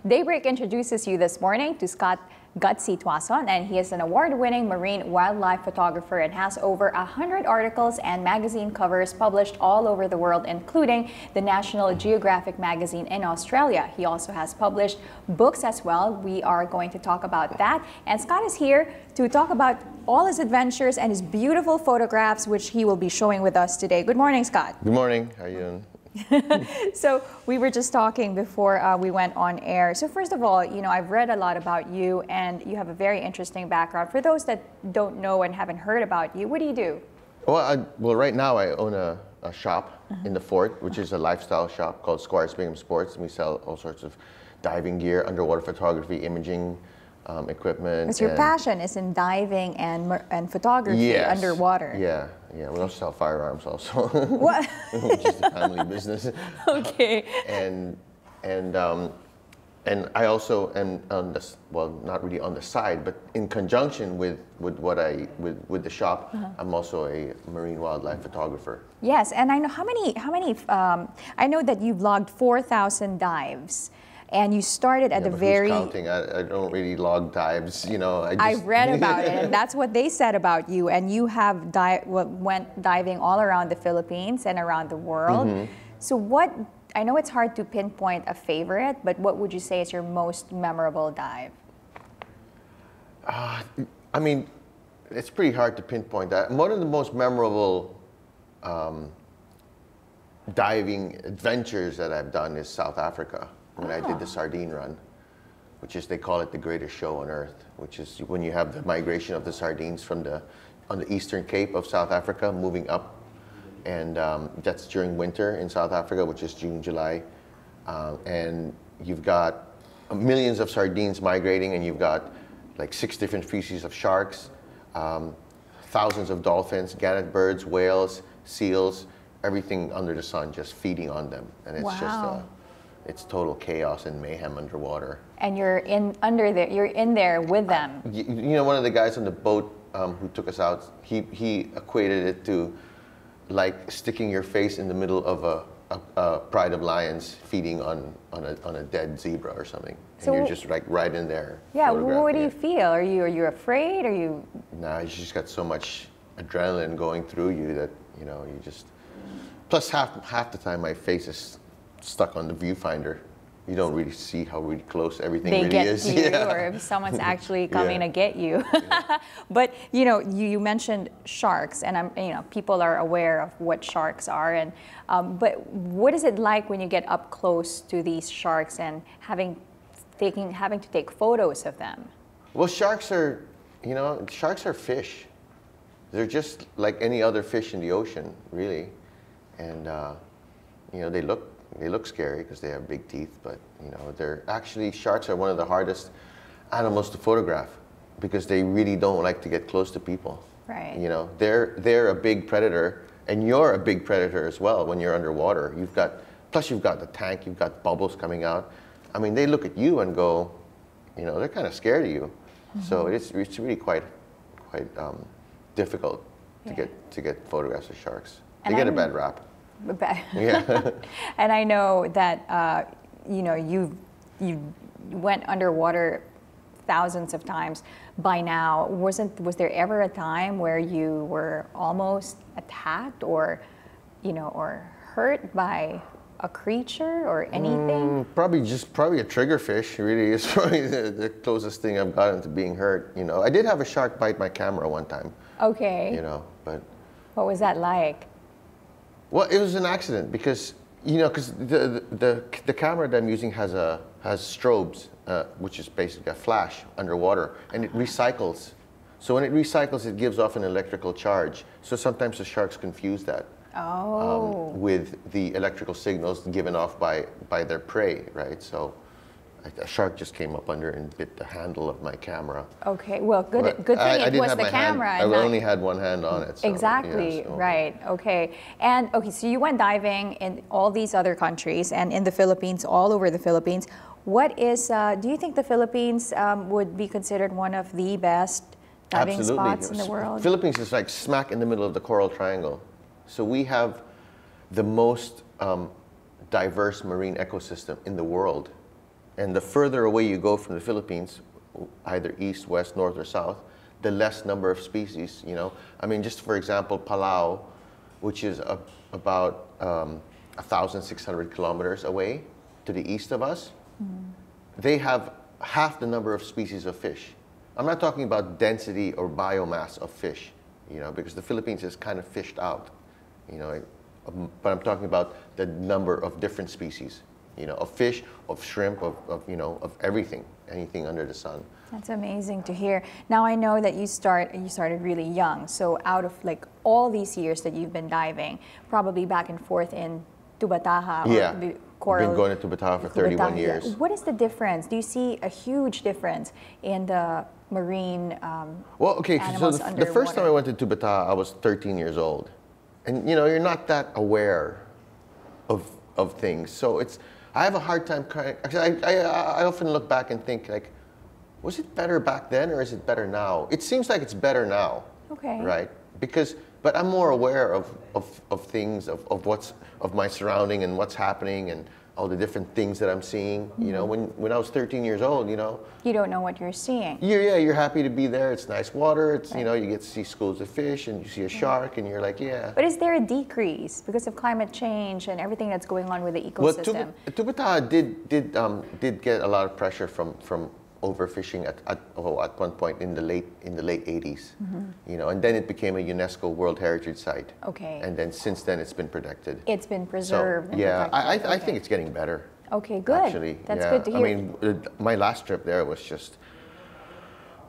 Daybreak introduces you this morning to Scott Tuason, and he is an award-winning marine wildlife photographer and has over 100 articles and magazine covers published all over the world, including the National Geographic magazine in Australia. He also has published books as well. We are going to talk about that. And Scott is here to talk about all his adventures and his beautiful photographs, which he will be showing with us today. Good morning, Scott. Good morning. How are you doing? So we were just talking before we went on air. So first of all, I've read a lot about you, and you have a very interesting background. For those that don't know and haven't heard about you, what do you do? Well, right now I own a shop in the fort, which is a lifestyle shop called Squires Bingham Sports, and we sell all sorts of diving gear, underwater photography, imaging equipment. Because your passion is in diving and photography underwater. Yeah. We also sell firearms also. What? Which is the family business. Okay. And I also am on this, well, not really on the side, but in conjunction with the shop, I'm also a marine wildlife photographer. Yes, and I know I know that you've logged 4,000 dives. And you started at the very... Who's counting? I don't really log dives, I read about it, and that's what they said about you. And you have went diving all around the Philippines and around the world. So I know it's hard to pinpoint a favorite, but what would you say is your most memorable dive? I mean, it's pretty hard to pinpoint that. One of the most memorable diving adventures that I've done is South Africa. When I did the sardine run, which is, they call it the greatest show on earth, which is when you have the migration of the sardines from on the eastern cape of South Africa moving up, and that's during winter in South Africa, which is June, July, and you've got millions of sardines migrating, and you've got like 6 different species of sharks, thousands of dolphins, gannet birds, whales, seals, everything under the sun just feeding on them, and it's just it's total chaos and mayhem underwater. And you're in there with them. One of the guys on the boat who took us out, he equated it to like sticking your face in the middle of a pride of lions feeding on a dead zebra or something. So and you're just like right in there. Yeah, what do you feel? Are you afraid? Are you? Nah, you just got so much adrenaline going through you that you just. Plus half the time my face is stuck on the viewfinder. You don't really see how really close everything really is. They get to you, or if someone's actually coming to get you. But you mentioned sharks, and people are aware of what sharks are, and but what is it like when you get up close to these sharks and having to take photos of them? Well, sharks are fish. They're just like any other fish in the ocean, really, and they look scary because they have big teeth, but sharks are one of the hardest animals to photograph because they really don't like to get close to people. Right. They're a big predator, and you're a big predator as well when you're underwater. Plus you've got the tank, you've got bubbles coming out. I mean, they look at you and go, they're kind of scared of you. So it's really quite difficult to get photographs of sharks. They get a bad rap. Yeah. And I know that you went underwater thousands of times by now. Was there ever a time where you were almost attacked or hurt by a creature or anything? Probably a triggerfish. Really is probably the closest thing I've gotten to being hurt. I did have a shark bite my camera one time. Okay. But what was that like? Well, it was an accident because the camera that I'm using has strobes, which is basically a flash underwater, and it recycles. So when it recycles, it gives off an electrical charge. So sometimes the sharks confuse that with the electrical signals given off by their prey, right? So a shark just came up under and bit the handle of my camera. Okay, well, good thing it was the camera. I only had one hand on it. So, exactly, right, okay. And, so you went diving in all these other countries and in the Philippines, all over the Philippines. What is, do you think the Philippines would be considered one of the best diving spots in the world? Philippines is like smack in the middle of the Coral Triangle. So we have the most diverse marine ecosystem in the world. And the further away you go from the Philippines, either east, west, north, or south, the less number of species, you know. I mean, just for example, Palau, which is about 1,600 kilometers away to the east of us, they have half the number of species of fish. I'm not talking about density or biomass of fish, you know, because the Philippines is kind of fished out, you know, but I'm talking about the number of different species, you know, of fish, of shrimp, of you know, of everything, anything under the sun. That's amazing to hear. Now I know that you started really young. So out of like all these years that you've been diving, probably back and forth in Tubataha Yeah, or the I've coral. been going to Tubataha for 31 years. What is the difference? Do you see a huge difference in the marine Well, okay, so animals the first time I underwater? went to Tubataha, I was 13 years old. And you know, you're not that aware of things. So I have a hard time actually, I often look back and think like, was it better back then or is it better now? It seems like it's better now. Okay. Right? But I'm more aware of things, of my surrounding and what's happening and all the different things that I'm seeing. You know, when I was 13 years old, you know. You don't know what you're seeing. You're happy to be there. It's nice water. It's, Right. you know, you get to see schools of fish and you see a shark and you're like, yeah. But is there a decrease because of climate change and everything that's going on with the ecosystem? Well, Tubataha did get a lot of pressure from overfishing at one point in the late 80s, you know, and then it became a UNESCO World Heritage Site. Okay. And then since then it's been protected. It's been preserved. So, and yeah, protected. I think it's getting better. Okay, good. Actually, That's yeah. good to hear. I mean, my last trip there was just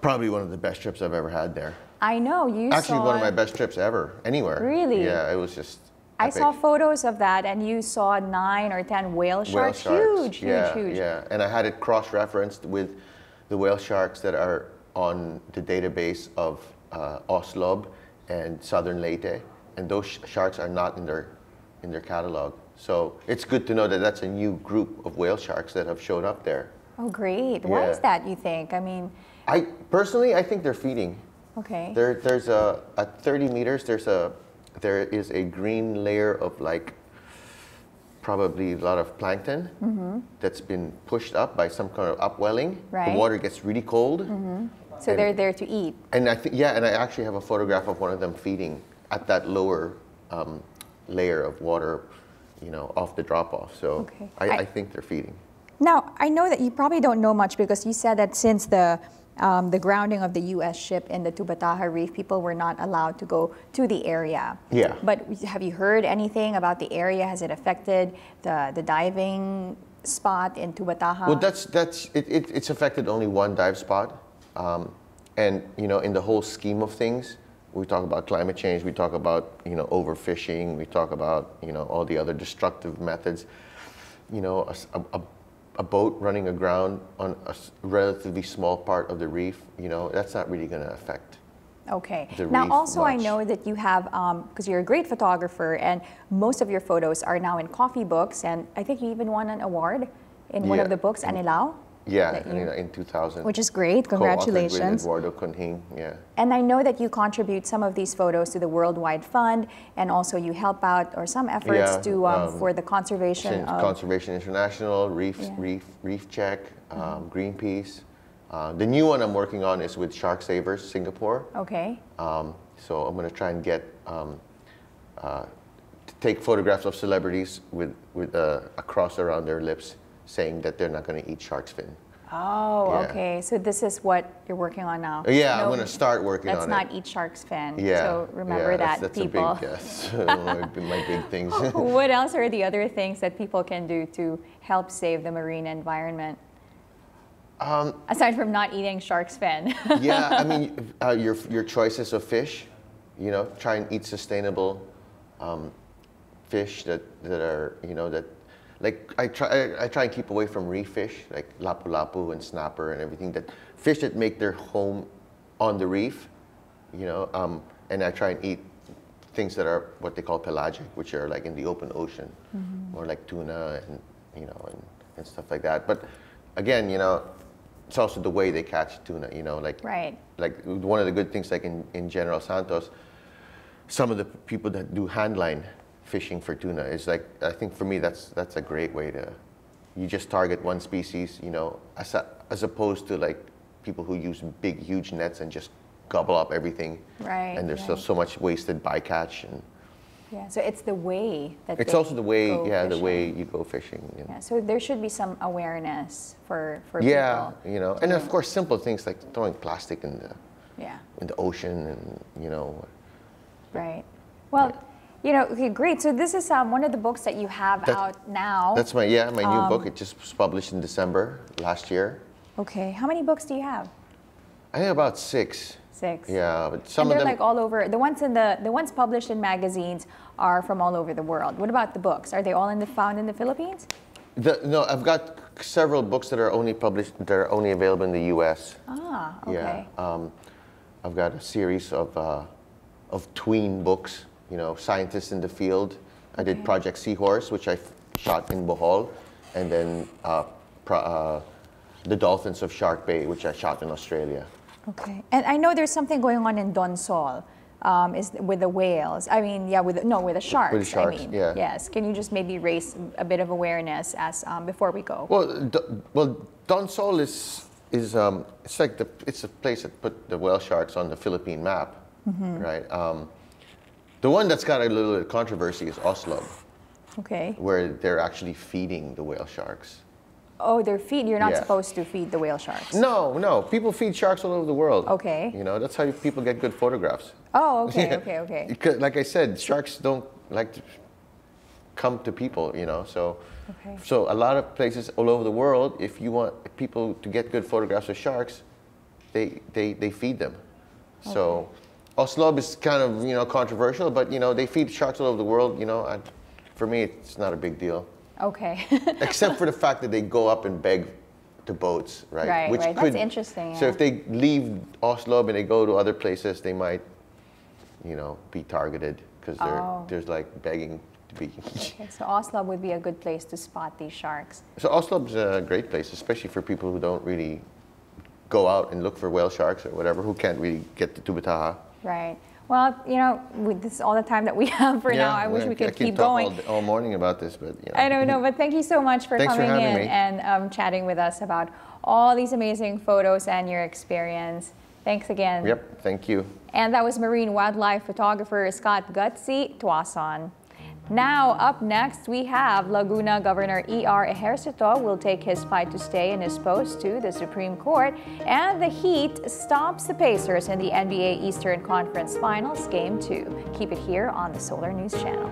probably one of the best trips I've ever had there. I know you Actually, saw. one of my best trips ever, anywhere. Really? Yeah, it was just I epic. saw photos of that, and you saw 9 or 10 whale sharks. Huge, yeah, huge, huge. Yeah, and I had it cross-referenced with the whale sharks that are on the database of Oslob and Southern Leyte, and those sharks are not in their catalog. So it's good to know that that's a new group of whale sharks that have showed up there. Oh, great. Why Yeah. is that, you think? I mean, I think they're feeding. okay. There's at 30 meters there is a green layer of like probably a lot of plankton that's been pushed up by some kind of upwelling. Right. The water gets really cold. So they're there to eat. And I actually have a photograph of one of them feeding at that lower layer of water, you know, off the drop-off. So Okay. I think they're feeding. Now, I know that you probably don't know much because you said that since the grounding of the U.S. ship in the Tubataha Reef, people were not allowed to go to the area. Yeah. But have you heard anything about the area? Has it affected the diving spot in Tubataha? Well, it's affected only one dive spot. And, you know, in the whole scheme of things, we talk about climate change, we talk about, you know, overfishing, we talk about, you know, all the other destructive methods. You know, a boat running aground on a relatively small part of the reef, you know, that's not really going to affect Okay. the Now, reef also, I much. know that you have, because you're a great photographer, and most of your photos are now in coffee books, and I think you even won an award in one Yeah. of the books, Anilao. Yeah, that you- in 2000. Which is great. Co-authored with Congratulations. Eduardo Conhing, yeah. And I know that you contribute some of these photos to the Worldwide Fund, and also you help out, or some efforts Yeah, to for the conservation of. Conservation International, Reef Check, Greenpeace. The new one I'm working on is with Shark Savers Singapore. Okay. So I'm going to try and get to take photographs of celebrities with a cross around their lips, saying that they're not going to eat shark's fin. Oh, Yeah. okay. So this is what you're working on now. Yeah, I'm No, going to start working on Let's it. not eat shark's fin. Yeah. So remember yeah, that, that's people. a big, yes, my big things. What else are the other things that people can do to help save the marine environment? Aside from not eating shark's fin. Yeah, I mean, your choices of fish, you know, try and eat sustainable fish that are, you know, that, like I try and keep away from reef fish, like lapu-lapu and snapper and everything, that fish that make their home on the reef, you know, and I try and eat things that are what they call pelagic, which are like in the open ocean, or like tuna and, you know, and stuff like that. But again, you know, it's also the way they catch tuna, you know, like Right. like one of the good things, like in General Santos, some of the people that do handline fishing for tuna is like, I think for me that's a great way you just target one species, you know, as opposed to like people who use big, huge nets and just gobble up everything. Right. And there's right. so much wasted bycatch. And yeah, so it's the way that it's they also the way, go the way fishing. you go fishing. You know. Yeah, so there should be some awareness for Yeah, people. you know, and of course simple things like throwing plastic in Yeah. the ocean, and you know. Right. Well, you know, okay, great. So this is one of the books that you have out now. That's my new book. It just was published in December last year. Okay. How many books do you have? I think about 6. 6. Yeah, but some and of they're them like all over. The ones published in magazines are from all over the world. What about the books? Are they all found in the Philippines? No, I've got several books that are only published. They're only available in the U.S. Ah, okay. Yeah. I've got a series of tween books. You know, scientists in the field. I did Project Seahorse, which I shot in Bohol, and then The Dolphins of Shark Bay, which I shot in Australia. Okay. And I know there's something going on in Donsol, is with the whales. I mean, yeah, with the sharks. With the sharks, I mean, yeah. Yes. Can you just maybe raise a bit of awareness as before we go? Well, Donsol is it's like it's a place that put the whale sharks on the Philippine map, right? The one that's got a little bit of controversy is Oslo, Okay. where they're actually feeding the whale sharks. Oh, you're not Yeah. supposed to feed the whale sharks. No. People feed sharks all over the world. Okay. You know, that's how people get good photographs. Oh, okay, Yeah. okay. Because, like I said, sharks don't like to come to people, you know. So, Okay. so a lot of places all over the world, if you want people to get good photographs of sharks, they feed them. So, Oslo is kind of, you know, controversial, but you know they feed sharks all over the world. You know, for me, it's not a big deal. Okay. Except for the fact that they go up and beg to boats, right? Right, Which right. That's interesting. So Yeah. if they leave Oslo and they go to other places, they might, you know, be targeted because there's like begging to be. Okay, so Oslo would be a good place to spot these sharks. So Oslo's a great place, especially for people who don't really go out and look for whale sharks or whatever, who can't really get to Tubataha. Right. Well, you know, this is all the time that we have for now. I wish we could keep going. all morning about this, but you know. I don't know, but thank you so much for Thanks for coming having in me. and chatting with us about all these amazing photos and your experience. Thanks again. Yep, thank you. And that was marine wildlife photographer Scott Tuason. Now, up next, we have Laguna Governor E.R. Ejercito will take his fight to stay in his post to the Supreme Court, and the Heat stops the Pacers in the NBA Eastern Conference Finals Game 2. Keep it here on the Solar News Channel.